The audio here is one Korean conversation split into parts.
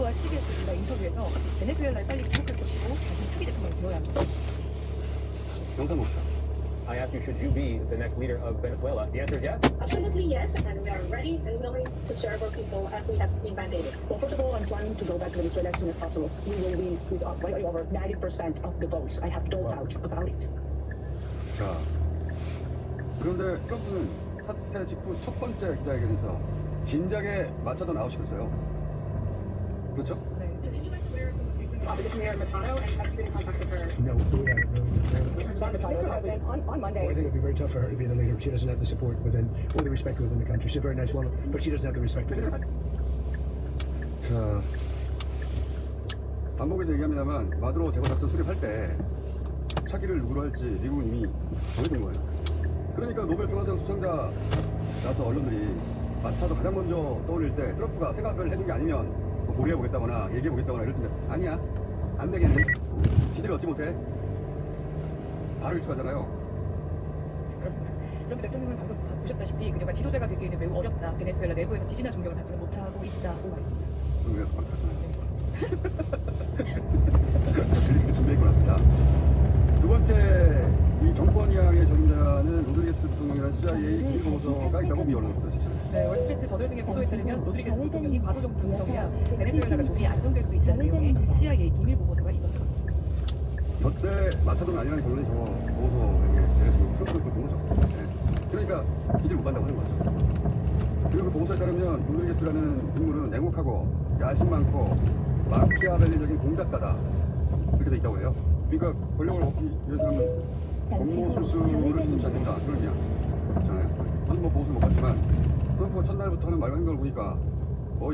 보도와 CBS가 인터뷰에서 베네수엘라에 빨리 귀국할 것이고 자신 차기 대통령이 되어야 합니다. 영상 봅시다. I asked you, should you be the next leader of Venezuela? The answer is yes. Absolutely yes, and we are ready and willing to serve our people as we have been mandated. Well, first of all, I'm planning to go back to Venezuela as soon as possible. We will win with way over 90% of the votes. I have no doubt about it. 자, 그런데 트럼프는 사퇴 직후 첫 번째 기자회견에서 진작에 맞춰도 나오시겠어요. 그렇죠? 네. Opposite Mayor Matano, and have you been in contact with her? No, we haven't really. On Monday. I think it'd be very tough for her to be the leader. She doesn't have the support within, or the respect within the country. She's a very nice woman, but she doesn't have the respect within. 자, 반복해서 얘기합니다만 마두로 제거 작전 수립할 때 차기를 누구로 할지 미국은 이미 정해둔 거예요. 그러니까 노벨 평화상 수상자라서 언론들이 마차도 가장 먼저 떠올릴 때 트럼프가 생각을 해둔 게 아니면 뭐 고려해보겠다거나 얘기해보겠다거나 이럴 텐데 아니야, 안 되겠네, 지지를 얻지 못해, 바로 일치하잖아요. 그렇습니다. 트럼프 대통령은 방금 보셨다시피 그녀가 지도자가 되기에는 매우 어렵다. 베네수엘라 내부에서 지지나 존경을 받지는 못하고 있다고 말했습니다. 그럼 왜 가만히 들리기도 준비했구나. 자, 두 번째 이 정권 이양의 적임자는 로드리게스 부통령이라는 CIA 기밀보고서가 있다고 미언을 보도했죠. 네, 월스트리트 저널 등의 보도에 따르면 로드리게스 부통령이 과도적 변성이야 베네수엘라가 좀이 안정될 수 있다는 내용의 CIA 기밀 보고서가 있었다. 저때 마차도는 아니라는 결론이 저 보고서에 대해서 트럼프가 그걸 본 거죠. 네. 그러니까 지지를 못 받는다고 하는 거죠. 그리고 그 보고서에 따르면 로드리게스라는 인물은 냉혹하고 야심 많고 마키아벨리적인 공작가다, 그렇게 돼 있다고 해요. 그러니까 권력을 얻기 위해서는 공모술수를 시도치 않는다, 그런 얘기잖아요. 저는 뭐 보고서 못 봤지만 트럼프가 첫날부터 하는 말과 행동을 보니까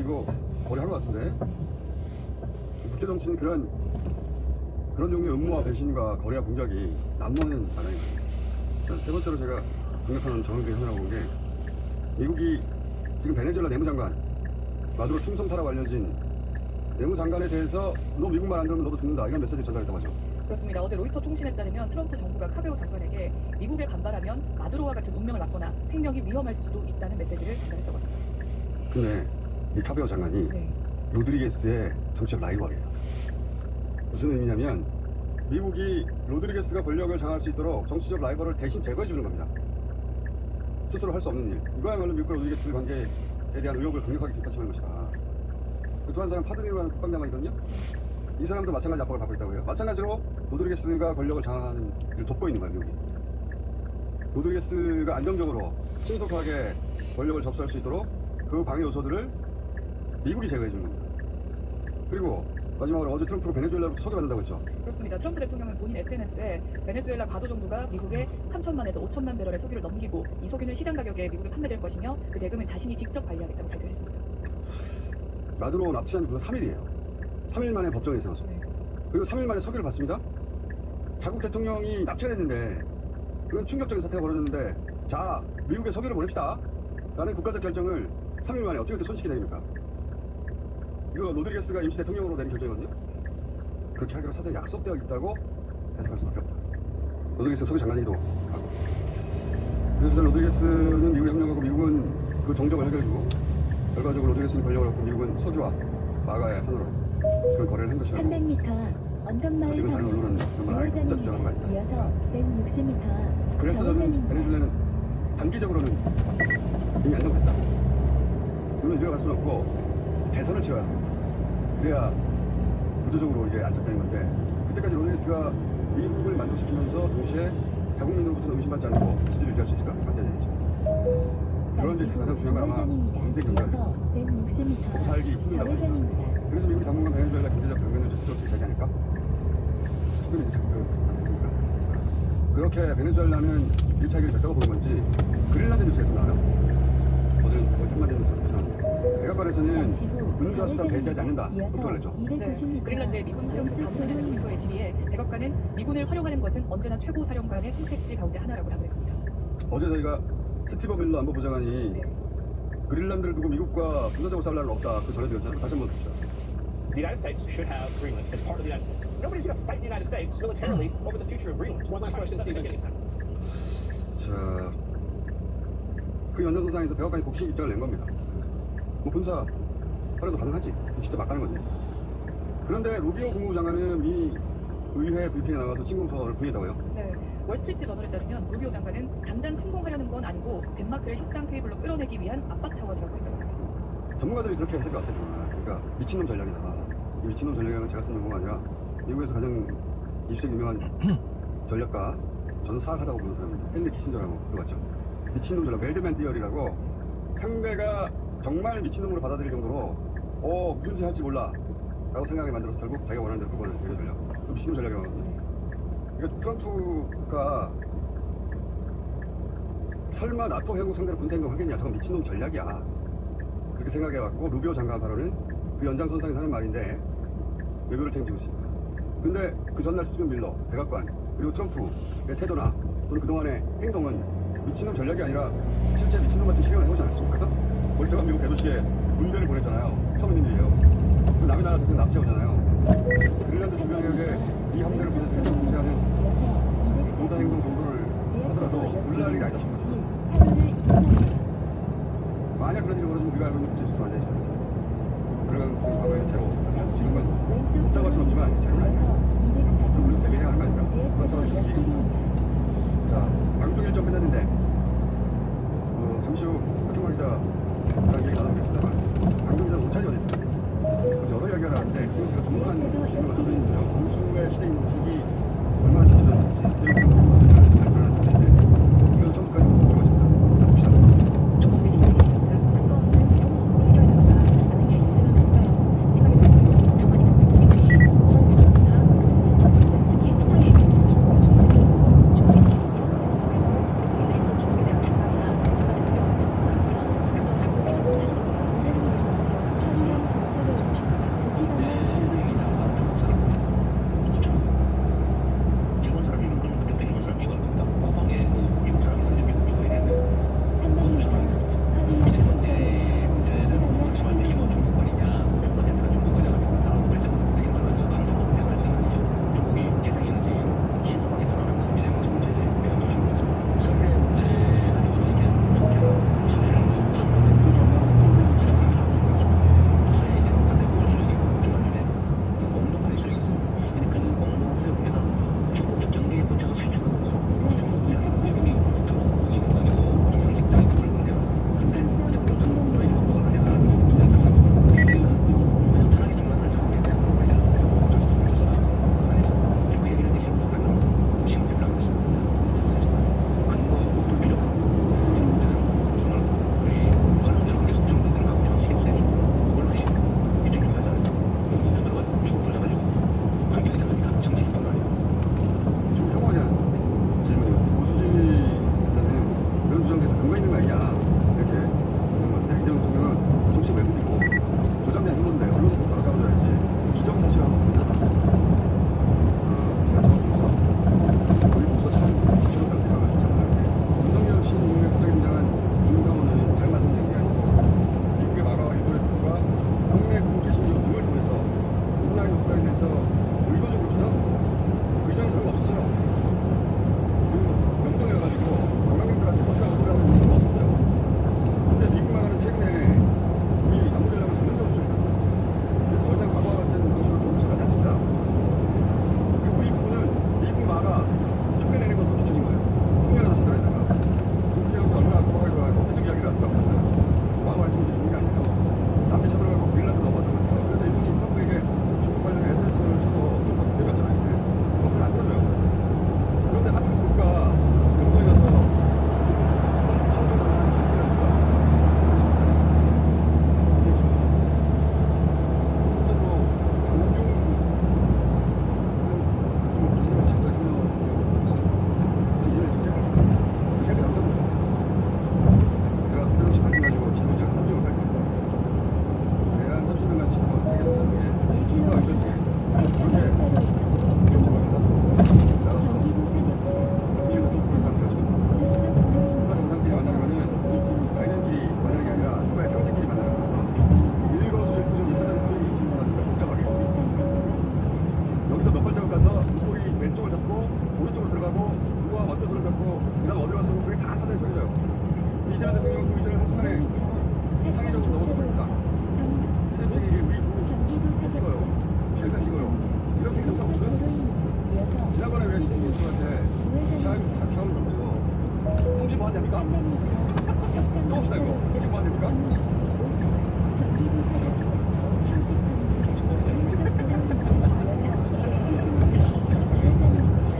이거 거래한 것 같은데. 국제 정치는 그런 종류의 음모와 배신과 거래와 공작이 난무하는 나라입니다. 세 번째로 제가 강력한 정황 중에 하나라고 본 게, 미국이 지금 베네수엘라 내무장관 마두로 충성파라고 알려진 내무장관에 대해서 너 미국 말 안 들으면 너도 죽는다, 이런 메시지를 전달했다고 하죠. 그렇습니다. 어제 로이터 통신에 따르면 트럼프 정부가 카베오 장관에게 미국에 반발하면 마두로와 같은 운명을 맞거나 생명이 위험할 수도 있다는 메시지를 전달했다고 합니다. 근데 이 카베오 장관이 네. 로드리게스의 정치적 라이벌이에요. 무슨 의미냐면 미국이 로드리게스가 권력을 장악할 수 있도록 정치적 라이벌을 대신 제거해 주는 겁니다. 스스로 할 수 없는 일. 이거야말로 미국과 로드리게스 관계에 대한 의혹을 강력하게 뒷받침하는 것이다. 또 한 사람 파드니라는 국방장관이거든요. 이 사람도 마찬가지 압박을 받고 있다고 해요. 마찬가지로 로드리게스가 권력을 장악하는 일을 돕고 있는 거예요, 미국이. 로드리게스가 안정적으로 신속하게 권력을 접수할 수 있도록 그 방해 요소들을 미국이 제거해 주는 겁니다. 그리고 마지막으로 어제 트럼프가 베네수엘라로부터 소개받는다고 했죠. 그렇습니다. 트럼프 대통령은 본인 SNS에 베네수엘라 과도 정부가 미국에 3천만에서 5천만 배럴의 석유를 넘기고 이 석유는 시장 가격에 미국에 판매될 것이며 그 대금은 자신이 직접 관리하겠다고 발표했습니다. 마두로 납치한 구가 3일이에요. 3일 만에 법정에 세웠어요. 네. 그리고 3일 만에 석유를 받습니다. 자국 대통령이 납치가 됐는데, 그런 충격적인 사태가 벌어졌는데, 자, 미국에 석유를 보냅시다 라는 국가적 결정을 3일 만에 어떻게 손쉽게 내립니까? 이거 로드리게스가 임시 대통령으로 내린 결정이거든요. 그렇게 하기로 사전에 약속되어 있다고 해석할 수밖에 없다. 로드리게스가 석유 장관이기도 하고. 그래서 로드리게스는 미국에 협력하고 미국은 그 정적을 해결해주고, 결과적으로 로드리게스는 권력을 얻고 미국은 석유와 마가의 하나로 그런 거래를 한 것이라고. 300m 언덕마을 지금 다른 언론은 정말 아예 혼자 주장하는 거 아닙니까? 이어서 160m 그래서 저는 베네수엘라는 단기적으로는 이미 안정됐다. 물론 들어갈 수는 없고 대선을 치러야 합니다. 그래야 구조적으로 이게 안착되는 건데, 그때까지 로드리게스가 미국을 만족시키면서 동시에 자국민으로부터는 의심받지 않고 지지를 유지할 수 있을까 관대해야죠. 그런데 가장 중요한 건 아마 인생 경제입니다. 이어서 160m 살기 힘들다고 합니다. 좌회전입니다. 그래서 미국이 당분간 베네수엘라 경제적 변경을 지속적으로 되지 않을까? 소변이 이제 자꾸 안 됐습니까? 그렇게 베네수엘라는 1차 해결이 됐다고 보는 건지, 그린란드 뉴스에 또 나와요. 어제는 거의 3만 대 뉴스가 나왔는데, 백악관에서는 군사수단 배제하지 않는다 목표를 냈죠. 네. 그린란드의 미군 활용을 감독하는 로이터의 질의에 백악관은 미군을 활용하는 것은 언제나 최고 사령관의 선택지 가운데 하나라고 답을 했습니다. 어제 저희가 스티브 밀러 안보부장관이 네. 그린란드를 두고 미국과 군사적으로 싸울 날은 없다, 그 전에 드렸잖아요. 다시 한번 봅시다. The United States should have Greenland as part of the United States. Nobody's going to fight the United States militarily over the future of Greenland. One last question, Stephen. 자, 그 연장선상에서 백악관이 곡식 입장을 낸 겁니다. 뭐 군사 활용도 가능하지. 진짜 막 가는 건데. 그런데 루비오 국무부 장관은 이 의회 브리핑에 나가서 침공서를 부인했다고요? 네, 월스트리트 저널에 따르면 루비오 장관은 당장 침공하려는 건 아니고 덴마크를 협상 테이블로 끌어내기 위한 압박 차원이라고 했다고 합니다. 전문가들이 그렇게 해석해 왔어요. 정말. 그러니까 미친놈 전략이다. 이 미친놈 전략이라는 건 제가 쓴 용어가 아니라 미국에서 가장 20세기 유명한 전략가, 저는 사악하다고 보는 사람입니다. 헨리 키신저라고 들어봤죠. 미친놈 전략, 매드맨 티어리라고 상대가 정말 미친놈으로 받아들일 정도로 무슨 짓 할지 몰라 라고 생각하게 만들어서 결국 자기가 원하는 대로 끌어내는 외교 전략. 그 미친놈 전략이라고 하거든요. 그러니까 트럼프가 설마 나토 회국 상대로 군사 행동 하겠냐, 저건 미친놈 전략이야, 그렇게 생각해왔고, 루비오 장관 발언은 그 연장선상에서 하는 말인데 외교를 책임지고 있습니다. 근데 그 전날 스티븐 밀러 백악관 그리고 트럼프의 태도나 또는 그동안의 행동은 미친놈 전략이 아니라 실제 미친놈 같은 실행을 해오지 않았습니까? 멀쩡한 미국 대도시에 군대를 보냈잖아요. 처음 있는 일이에요. 그 남의 나라 대통령 납치해오잖아요. 그린란드 주변 지역에 이 함대를 보내서 해서 통제하는 이어서 군사 행동 240m 정도를 하더라도 지하철로 놀랄 일이 아니다 싶어요. 1 차로를 이용하세요. 만약 그런 일이 벌어지면 우리가 알고 있는 국제질서 완전히 다릅니다. 그런 과거에는 제로, 잠시 후 지금은 왼쪽 없다고 할 수는 없지만 제로는 아니다. 이어서 물론 240m 대비해야 하는 거 아닙니까? 지하철로 그런 옆길입니다. 자, 방중 일정 끝났는데 잠시 후 박형만 기자랑 얘기 나눠보겠습니다만 방중 기자는 오찬이 어디 있어요? 그래서 여러 이야기가 나왔는데 제가 주목한 질문을 하고 있어요. 공수의 시대 인식이 얼마나 저치됐는지 이런 부분을 드러난 주제인데 이건 처음부터까지 궁금해집니다. 자, 봅시다. 조선비 진영의 기자입니다. 근거 없는 대형사고로 해결나가자 하는 게 인생을 먹자라고 생각이 들었고, 다만 이 사고의 국민들이 서울 부정이나 특히 북한에 중국의 중국에서 중국의 침 이런 것에 대해서 우리 국민들이 있어서 중국에 대한 반감이나 반감의 두려움, 이런 감정을 갖고 계신 것 사실입니다. 중국의 하지연 교차로에서 2시간만 출발합니다. 안 됩니까? 300m 또 없어요, 이거. 솔직히 뭐안 됩니까?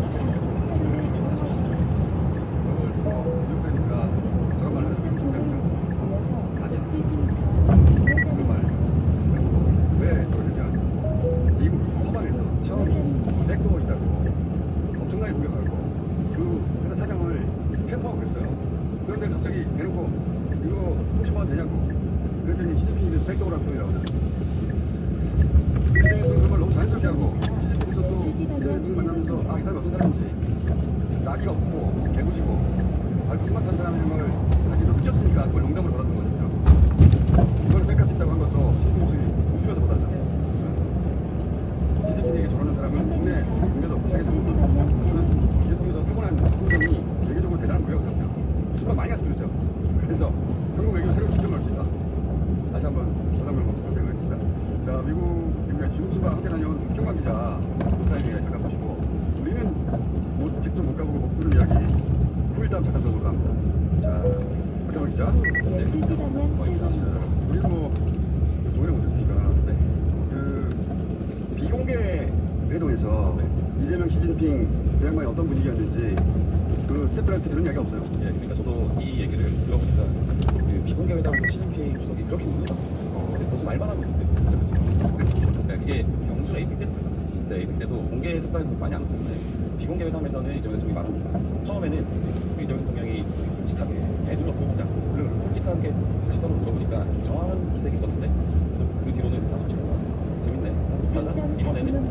왼쪽 도로를 이용하세요. 저걸 두고 뉴욕타임스가 저런 말 하는 거 그 말. 왜 그러냐면 미국 서방에서 처음에 백도어 있다고 엄청나게 공격하고 그 회사 사장을 체포하고 그랬어요. 그런데 갑자기 대놓고 이거 통신만 되냐고 그랬더니 시진핑이 백도어라고 표현하고 그때에서 그걸 너무 자연스럽게 하고 시진핑에서 또 이들 만나면서 이 사람이 어떤 사람인지 나이가 없고 개구지고 밝고 스마트한 사람인 걸 자기도 느꼈으니까 그걸 농담을 받았던 거거든요. 이걸 셀카 찍자고 한 것도 시진핑이 웃으면서 받았잖아요. 시진핑에게 저러는 사람은 국내도 없고 세계 정부도 저는 이를 통해서 타고난 성정이 외교적으로 대단한 거예요. 수박 많이 갔으면 됐어요. 그래서 한국 외교 새로운 기점을 할 수 있다. 다시 한번 전함을 발생하겠습니다. 자, 미국 중국과 함께 다녀온 박경관 기자 타임에 잠깐 보시고 우리는 직접 못 가보고 못 들은 이야기 후일담 잠깐 들어보러 갑니다. 자, 박경관 기자. 12시 방향 7번 우리도 뭐 동의를 못했으니까 그 비공개 회동에서 이재명, 시진핑 그 양반이 어떤 분위기였는지 그 스태프들한테 들은 이야기가 없어요. 예, 그러니까 저도 이 얘기를 들어보니까 그 비공개 회담에서 시진핑 주석이 그렇게 웃는다. 근데 벌써 말만 하고 있는데, 그러니까 이게 경주 에이펙 때도 그래요. 근데 에이펙 때도 공개 석상에서 많이 안 웃었는데 비공개 회담에서는 이재명 대통령이 말합니다. 처음에는 그 이재명 대통령이 솔직하게 애둘러 물어보지 않고 솔직하게 시선으로 물어보니까 좀 당황한 기색이 있었는데 그래서 그 뒤로는 솔직하다, 재밌네. 하다가 이번에는 좀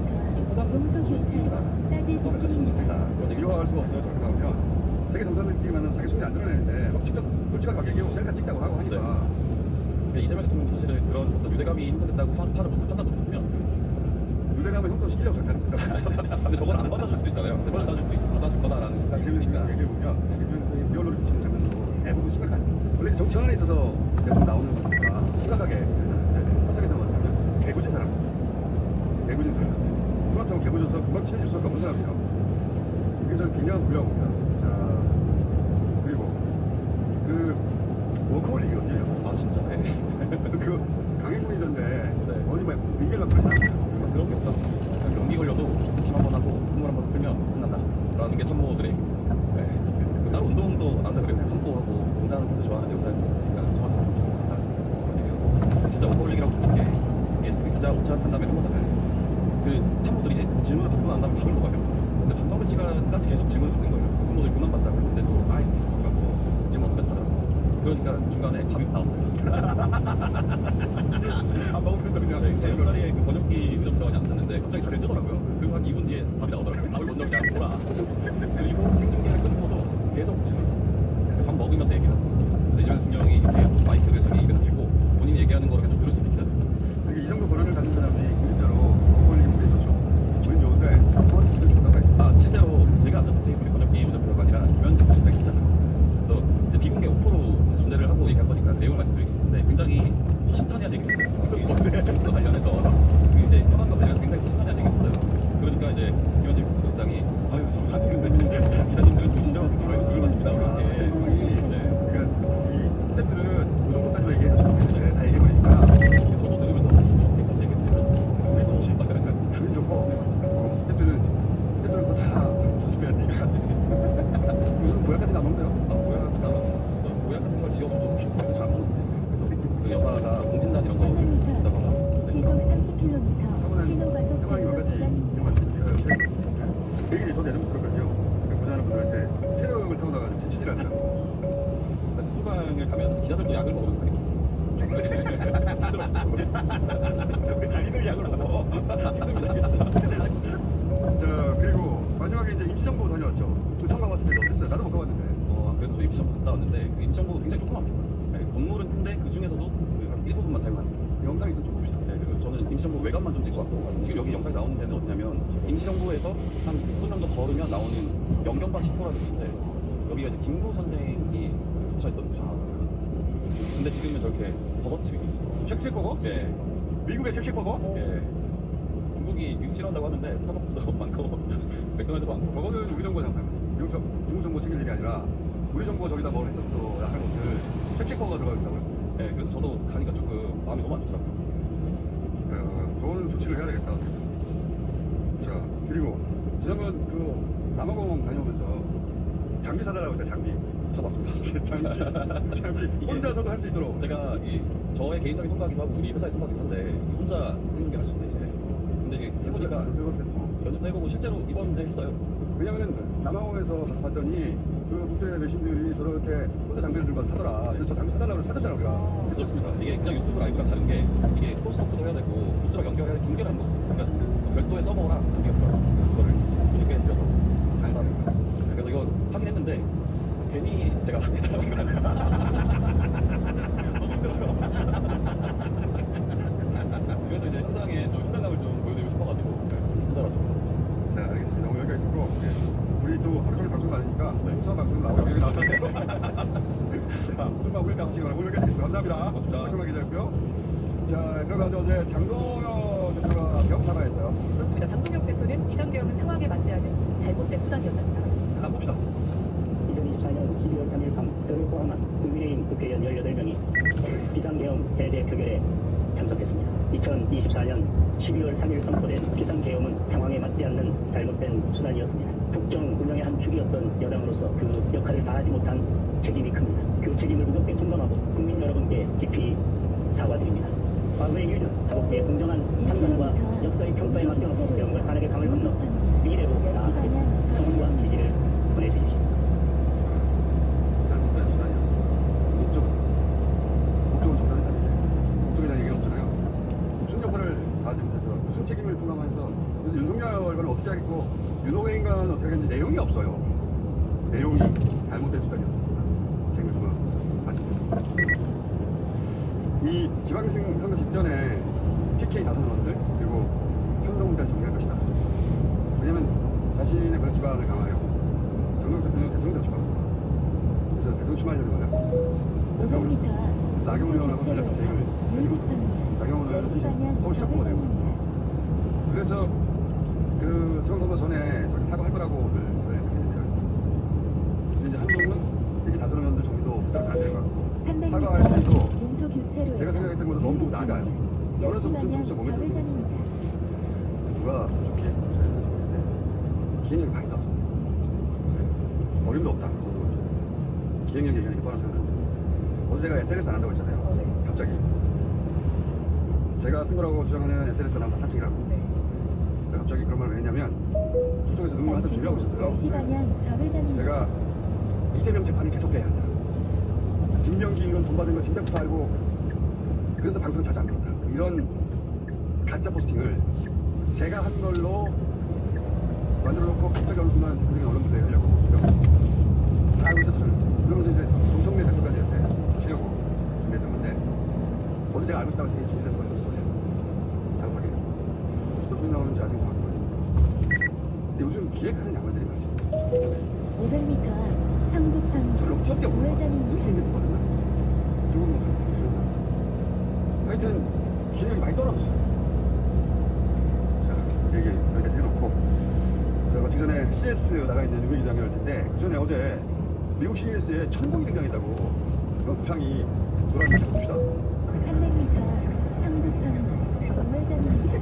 호감 용서 교차 따질 직진입니다. 이용할 수가 없어요. 저렇게 나오면 세계 정상들끼리 만나서 자기 속이 안 드러내는데 막 직접 솔직하게 막 얘기하고 셀카 찍자고 하고 하니까 그러니까 이재명 대통령 사실은 그런 어떤 유대감이 형성됐다고 판단 못했으면 유대감을 형성시키려고 저렇게 하는 거예요. 근데 저걸 안 받아줄 수도 있잖아요. 근데 받아줄 거다라는 생각이 드니까 얘기해보면 리얼로를 붙이는 장면도 대부분 심각한 원래 정치 현안에 있어서 대부분 나오는 거니까 심각하게 되잖아요. 화성에서 만나면 개구진 사람 개구진 사람 스마트폰 개구져서 금방 친해질 수밖에 없는 사람이에요. 이게 저는 굉장한 부여하고 봅니다. 자, 그리고 그 워커홀릭이거든요. 아 진짜 네. 그 강행군이던데 네. 어디 막 민결만 그러지 않았어요. 그런 게 없다. 그냥 경기 걸려도 기침 한번 하고 콧물 한번 풀면 끝난다. 라는 게 참모들의 네. 나는 운동도 안다 그래요. 산보하고 등산하는 것도 좋아하는데 의사에서 못했으니까 저한테 갔으면 좋겠다. 진짜 워커홀릭이라고 부르는 게 이게 그 기자 오차한 다음에 한 거잖아요. 그 참모들이 이제 질문을 받고 난 다음에 밥을 먹어요. 근데 밥 먹을 시간까지 계속 질문을 받는 거예요. 참모들이 그만 받다고 했는데도 아이 밥 갖고 질문 어떻게 하더라고. 그러니까 중간에 밥이 나왔어요. 밥 먹으면서 그냥 제 옆자리에 그 번역기 의점사원이 앉았는데 갑자기 자리를 뜨더라고요. 그리고 한 2분 뒤에 밥이 나오더라고요. 밥을 먼저 그냥 보라. 그리고 생중계를 끊고도 계속 질문을 받았어요. 밥 먹으면서 얘기를 하고. 그래서 이재명 대통령이 이렇게 마이크를 자기 입에다 대고 본인이 얘기하는 거를 계속 들을 수 있잖아요. 이 정도 권한을 가진 사람이 진짜로 워커홀릭이 되게 좋죠. 우린 좋은데 서울시도 좋다고 했죠. 아 실제로 제가 앉았던 테이블이 번역기 의점사관이랑 김현지 부실장 있잖아요. 그래서 이제 비공개 오퍼로 존재를 하고 얘기할 거니까 내용을 말씀드리겠는데 굉장히 허심탄회한 얘기를 했어요. 뭔데? 정부와 관련해서 그 이제 현안과 관련해서 굉장히 허심탄회한 얘기를 했어요. 그러니까 이제 김현지 부실장이 아유 저는 안 되는데 기자님들은 보시죠? 그래서 그걸 맞습니다. 이렇게 그러니까 이 스태프들은 그 정도까지만 얘기해줬으면 좋겠는데 다 얘기해버리니까 저도 들으면서 저렇게까지 얘기해주면 우리도 우린 좋고 스태프들은 그거 다 웃으면 되니까 무슨 보약 같은 거안 먹는데요? 아 보약 같은 걸 지어줘도 잘 먹는 스타일이에요. 그래서 그 여사가 공진단 이런 거 300m 쓰다가 시속 30km 신호과속 형아님 몇 단속 가지 구간입니다. 이런 말씀드려요. 그 얘기 저도 예전부터 들었거든요. 보자는 분들한테 체력을 타고 나가서 지치질 않다고. 같이 소방을 가면서 기자들도 약을 먹으면서 다녔어요. 힘들었어요. 자기들 약을 먹어. 힘듭니다. 이게 진짜. 자, 그리고 마지막에 이제 임시정부 다녀왔죠. 그 처음 가봤을 때 어땠어요? 나도 못 가봤는데. 그래도 저 임시정부 갔다 왔는데 그 임시정부 굉장히 조그맣습니다. 네, 건물은 큰데 그 중에서도 한 일부분만 사용하는. 영상 있으면 좀 봅시다. 네, 그리고 저는 임시정부 외관만 좀 찍고 왔고 지금 여기 영상이 나오는 데는 어디냐면 임시정부에서 한 6분 정도 걸으면 나오는 영경바 10호라는 곳인데 여기가 이제 김구 선생이 거처했던 곳이에요. 근데 지금은 저렇게 버거집이 있어요. 쉑쉑버거? 네. 미국의 쉑쉑버거? 예. 중국이 미국 싫어한다고 하는데 스타벅스도 많고 맥도날드도 많고 버거는 우리 정부가 장사합니다. 중국 정부 챙길 일이 아니라 우리 정부가 저기다 뭘 했었어 할 것을 섹시퍼가 들어가 있다고요. 네, 그래서 저도 가니까 조금 마음이 너무 안 좋더라고요. 저는 조치를 해야 되겠다. 자, 그리고 지난번 그 남아공원 다녀오면서 장비 사달라고 했잖아요. 장비. 사봤습니다. 장비 혼자서도 할 수 있도록. 제가 저의 개인적인 성과기도 하고 우리 회사의 성과기도 한데 혼자 찍는 게 맛있는데 이제 근데 이제 해보니까 연습도 해보고 실제로 이번에 했어요. 왜냐면은 남아공에서 가서 봤더니 그 국제 외신들이 저렇게 혼자 장비를 들고 타더라. 그래서 저 장비 사달라고 사줬잖아 우리가. 그렇습니다. 이게 그냥 유튜브 라이브랑 다른 게 이게 콜스토프도 해야 되고 부스랑 연결해야 돼. 중계하는 거. 그러니까 별도의 서버랑 장비가 필요해요. 그래서 그거를 이렇게 드려서 잘 받은 거예요. 그래서 이거 하긴 했는데 괜히 제가 해달라는 거 아니에요. 너무 힘들어요. 그래도 이제 현장에 좀 현장감을 좀 보여드리고 싶어가지고 혼자라도 해봤습니다. 자, 알겠습니다. 오늘 여기까지 듣고 우리 또 하루 종일 방송 많으니까 무슨 방송 나오고 여기 나왔는데 자, 무슨 방송일까 하시기 바랍니다. 오늘 여기까지 듣겠습니다. 감사합니다. 고맙습니다. 깔끔하게 기다렸고요. 자, 그러면 어제 장동혁 대표가 명사과했죠. 그렇습니다. 장동혁 대표는 비상계엄은 상황에 맞지 않은 잘못된 수단이었다고 생각했습니다. 한번 봅시다. 2024년 12월 3일 밤 저를 포함한 국민의힘 국회의원 18명이 비상계엄 해제 표결에 참석했습니다. 2024년 12월 3일 선포된 비상계엄은 상황에 맞지 않는 잘못된 수단이었습니다. 국정 운영의 한 축이었던 여당으로서 그 역할을 다하지 못한 책임이 큽니다. 그 책임을 무겁게 통감하고 국민 여러분께 깊이 사과드립니다. 과거의 일들, 사법부의 공정한 판단과 역사의 평가에 맡겨놓고 영과 탄핵의 강을 건너 미래로 나아가겠습니다. 성원과 지지를 보내주십시오. 잘못된 수단이었습니다. 목적은 정당했다는 얘기예요. 목적에 대한 얘기가 없잖아요. 무슨 역할을 다하지 못해서 무슨 책임을 통감해서 그래서 윤석열과는 어떻게 하겠고 윤호회인과는 어떻게 하겠는지 내용이 없어요. 내용이 잘못된 수단이었습니다. 책임을 통감 받으세요. 이 지방선거 직전에 TK 다선 의원들 그리고 현동을 정리할 것이다. 왜냐면 자신의 그런 기반을 강화하려고 정동 대표는 대통령 되고 그래서 대통령 출마하려는 거예요. 500m 나경원 의원하고 전략 대행을 해주고 나경원 의원은 서울시장 후보가 되고 그래서 그 지방선거 전에 저렇게 사과할 거라고들 예상했는데요. 근데 이제 한동훈은 되게 다선 의원들 정리도 부탁을 안 되는 것 같고 300m 사과할 때도 용소 교체로에서 제가 생각했던 것보다 너무 낮아요. 그래서 무슨 방향 진짜 몸에 들고 좌회전입니다. 누가 더 좋게 기획력이 많이 떨어져. 어림도 없다. 저도 기획력 얘기하니까 뻔한 생각인데 어제 제가 SNS 안 한다고 했잖아요. 네. 갑자기 제가 쓴 거라고 주장하는 SNS가 나온 사칭이라고. 네. 갑자기 그런 말을 왜 했냐면 저쪽에서 누군가 한테 준비하고 있었어요. 4시 방향 좌회전입니다. 제가 이재명 재판이 계속돼야 한다. 김명기 이런 돈 받은 거 진짜부터 알고 그래서 방송을 자주 안 들었다. 이런 가짜 포스팅을 제가 한 걸로 만들어 놓고 갑자기 어느 순간 인생의 언론들에 하려고 다 알고 있었죠. 그러면서 이제 동성내 대표까지 이렇게 치려고 준비했던 건데 어제 제가 알고 있다고 했으니 준비돼서 걸렸어요. 어제 다급하게 어디서 돈이 나오는지 아직 모르겠거든요. 근데 요즘 기획하는 양반들이 많죠. 500m 앞 청북 저를 방면 어떻게 보고 우회전입니다. 인생이 되거든요. 누군 뭐 그렇게 들었나. 하여튼 기획력이 많이 떨어졌어요. 자, 얘기 여기까지 해놓고 제가 며칠 전에 CS 나가 있는 유명 기자를 할 텐데 그 전에 어제 미국 CS에 천공이 등장했다고 영상이 돌아다니는 거 봅시다. 300m 앞 청북 방면 우회전입니다.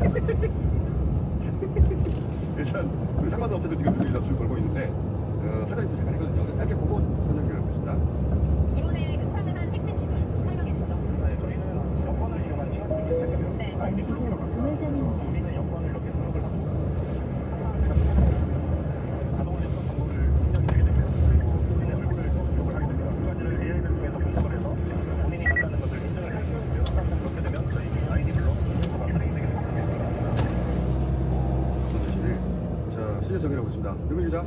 일단 그 상관도 업체들 지금 여기서 줄 걸고 있는데 사장님 좀 잠깐 했거든요. 짧게 보고 설명드리고 있습니다. 이번에 그 수상한 핵심 기술 좀 설명해 주시죠. 네, 저희는 여권을 이용한 시간대 시스템이고요. 네. 잠시 후 우회전입니다. 우리는 여권을 이렇게 등록을 하고 자동으로 해서 정보를 입력이 되게 되고요. 그리고 본인의 얼굴을 또 기록을 하게 됩니다. 그 가지를 AI를 통해서 분석을 해서 본인이 맞다는 것을 인증을 해주고요. 그렇게 되면 저희 아이디별로 정보가 활용이 되게 됩니다. 자, CS정이라고 있습니다. 유명 기자.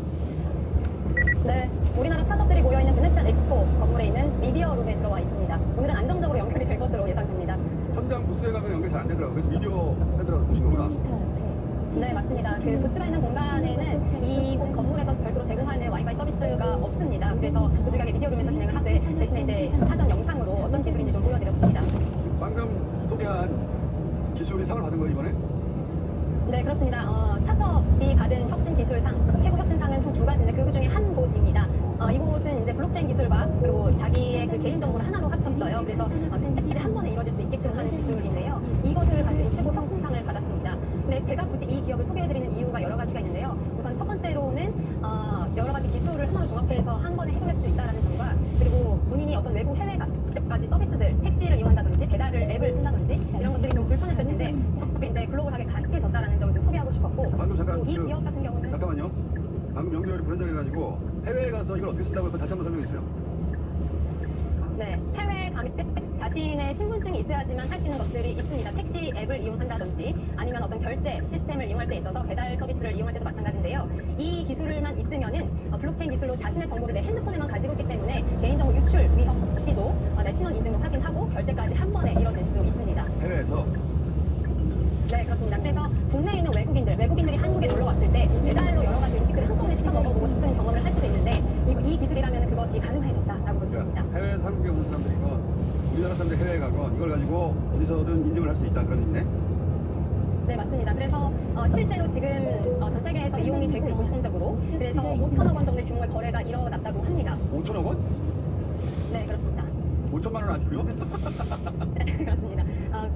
네, 우리나라 스타트업들이 모여있는 베네치안 엑스포 건물에 있는 미디어 룸에 들어와 있습니다. 오늘은 안정적으로 연결이 될 것으로 예상됩니다. 현장 부스에 가면 연결이 잘 안 되더라고요. 그래서 미디어 센터라고 보신 거구나. 600m 앞에 네, 맞습니다. 그 부스가 있는 공간에는 이곳 건물에서 별도로 제공하는 와이파이 서비스가 없습니다. 그래서 부득이하게 미디어 룸에서 진행을 하되 대신에 이제 사전 영상으로 어떤 기술인지 좀 보여드렸습니다. 방금 소개한 기술이 상을 받은 거예요, 이번에? 네, 그렇습니다. 스타트업이 받은 혁신 기술상, 최고 혁신상은 총 2가지인데 그 중에 한 곳입니다. 이곳은 이제 블록체인 기술 전국을 하나로 합쳤어요. 그래서 택시 한 번에 이루어질 수 있게끔 하는 기술인데요. 이것을 가지고 최고 혁신상을 받았습니다. 근데 제가 굳이 이 기업을 소개해드리는 이유가 여러 가지가 있는데요. 우선 첫 번째로는 여러 가지 기술을 하나로 종합해서 한 번에 해결할 수 있다는 점과 그리고 본인이 어떤 외국 해외 가지 서비스들 택시를 이용한다든지 배달을 앱을 쓴다든지 이런 것들이 좀 불편했을 텐데 이제 글로벌하게 가능해졌다라는 점을 좀 소개하고 싶었고 방금 잠깐 이 기업 같은 경우는 잠깐만요. 방금 연결이 불안정해가지고 해외에 가서 이걸 어떻게 쓴다고 다시 한번 설명해 주세요. 네, 해외에 가면 자신의 신분증이 있어야지만 할 수 있는 것들이 있습니다. 택시 앱을 이용한다든지 아니면 어떤 결제 시스템을 이용할 때 있어서 배달 서비스를 이용할 때도 마찬가지인데요. 이 기술만 있으면은 블록체인 기술로 자신의 정보를 내 핸드폰에만 가지고 있기 때문에 개인정보 유출 위험 시도 내 신원 인증을 확인하고 결제까지 한 번에 이뤄질 수 있습니다. 해외에서 네, 그렇습니다. 그래서 국내에 있는 외국인들이 한국에 놀러 왔을 때 배달로 여러 가지 음식을 한꺼번에 시켜 먹어보고 싶은 경험을 할 수도 있는데 이 기술이라면 그것이 가능해졌다라고 볼 수 있습니다. 해외에서 한국에 온 사람들이건 우리나라 사람들이 해외에 가건 이걸 가지고 어디서든 인증을 할 수 있다 그런 의미네. 네, 맞습니다. 그래서 실제로 지금 전 세계에서 이용이 되고 있고 시공적으로 그래서 5천억 원 정도의 규모의 거래가 일어났다고 합니다. 5천억 원? 네, 그렇습니다. 5천만 원 아니고요? 네, 그렇습니다.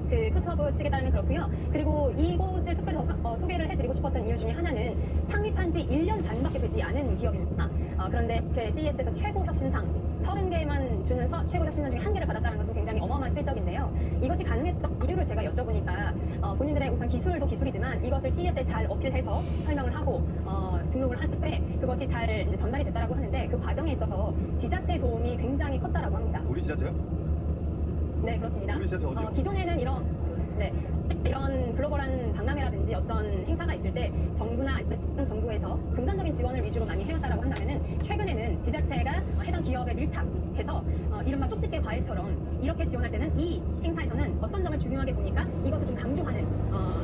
그 크로스허브 측에 따르면 그렇고요. 그리고 이곳을 특별히 소개를 해드리고 싶었던 이유 중에 하나는 창립한 지 1년 반밖에 되지 않은 기업입니다. 그런데 그 CES에서 최고 혁신상 30개만 주는 최고 혁신상 중에 1개를 받았다는 것은 굉장히 어마어마한 실적인데요. 이것이 가능했던 이유를 제가 여쭤보니까 본인들의 우선 기술도 기술이지만 이것을 CES에 잘 어필해서 설명을 하고 등록을 한 후에 그것이 잘 이제 전달이 됐다라고 하는데 그 과정에 있어서 지자체의 도움이 굉장히 컸다라고 합니다. 우리 지자체요? 네, 그렇습니다. 우리 지자체 어디요? 기존에는 이런 글로벌한 박람회라든지 어떤 행사가 있을 때 정부나 정부에서 금전적인 지원을 위주로 많이 해왔다라고 한다면은 최근에는 지자체가 해당 기업에 밀착해서 이른바 쪽집게 과외처럼 이렇게 지원할 때는 이 행사에서는 어떤 점을 중요하게 보니까 이것을 좀 강조하는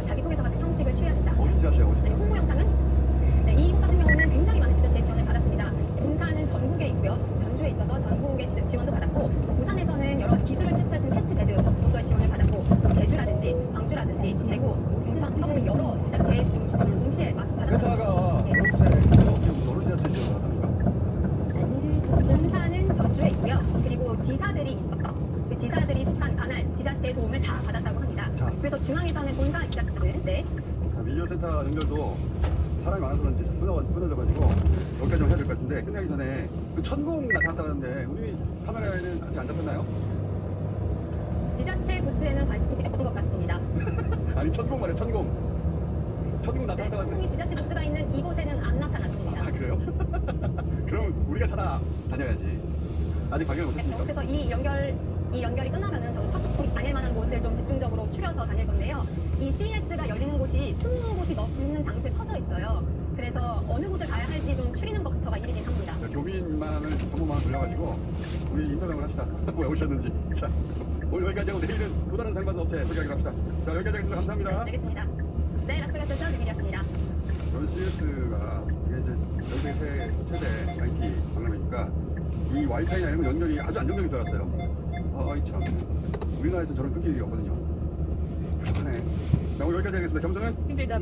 자기소개서 같은 형식을 취해야 된다. 어디 지자체요? 어디 네, 지자체? 홍보 영상은 이곳 같은 경우는 굉장히 많은 지자체 지원을 받았습니다. 본사는 전국에 있고요. 전주에 있어서 전국의 지원도 받았고 부산에서는 여러 기술을 테스트할 수 있는 테스트베드 부서의 지원을 받았고 제주라든지 광주라든지 대구, 인천, 서울 등 여러 지자체의 지원을 동시에 받았습니다. 회사가 어느 지자체 지원을 합니까? 본사는 전주에 있고요. 그리고 지사들이 있어서 그 지사들이 속한 관할 지자체의 도움을 다 받았다고 합니다. 자. 그래서 중앙에서는 본사 지자체들, 네. 미디어센터 연결도 사람이 많아서 그런지 끊어져가지고 여기까지 해야 될 것 같은데 끝나기 전에 그 천공 나타났다는데 우리 카메라에는 아직 안 잡혔나요? 지자체 부스에는 관심이 없는 것 같습니다. 아니 천공 말이야 천공 네, 나타났다는데 통이 지자체 부스가 있는 이곳에는 안 나타났습니다. 아 그래요? 그럼 우리가 찾아다녀야지 아직 발견을 못했으니까 그래서 이 연결이 끝나면은 저도 첫 다닐 만한 곳을 좀 집중적으로 추려서 다닐 건데요. 이 CES가 열리는 곳이 20곳이 넘는 장소에 퍼져 있어요. 그래서 어느 곳을 가야 할지 좀 추리는 것부터가 일이긴 합니다. 교민만을 정보만 돌려가지고 우리 인터뷰를 합시다 왜 오셨는지 자 오늘 여기까지 하고 내일은 또 다른 상반 업체 소개하기로 합시다 자 여기까지 하겠습니다 감사합니다 네, 알겠습니다. 네, 라스베가스 전유미리였습니다. 저는 CES가 이게 이제 전 세계 최대 IT 박람회니까 이 와이파이나 이런 거 연결이 아주 안정적인 줄 알았어요. 참 우리나라에서 저런 끊길 일이 없거든요. 불안해. 자 오늘 여기까지 하겠습니다. 겸손은 힘들다.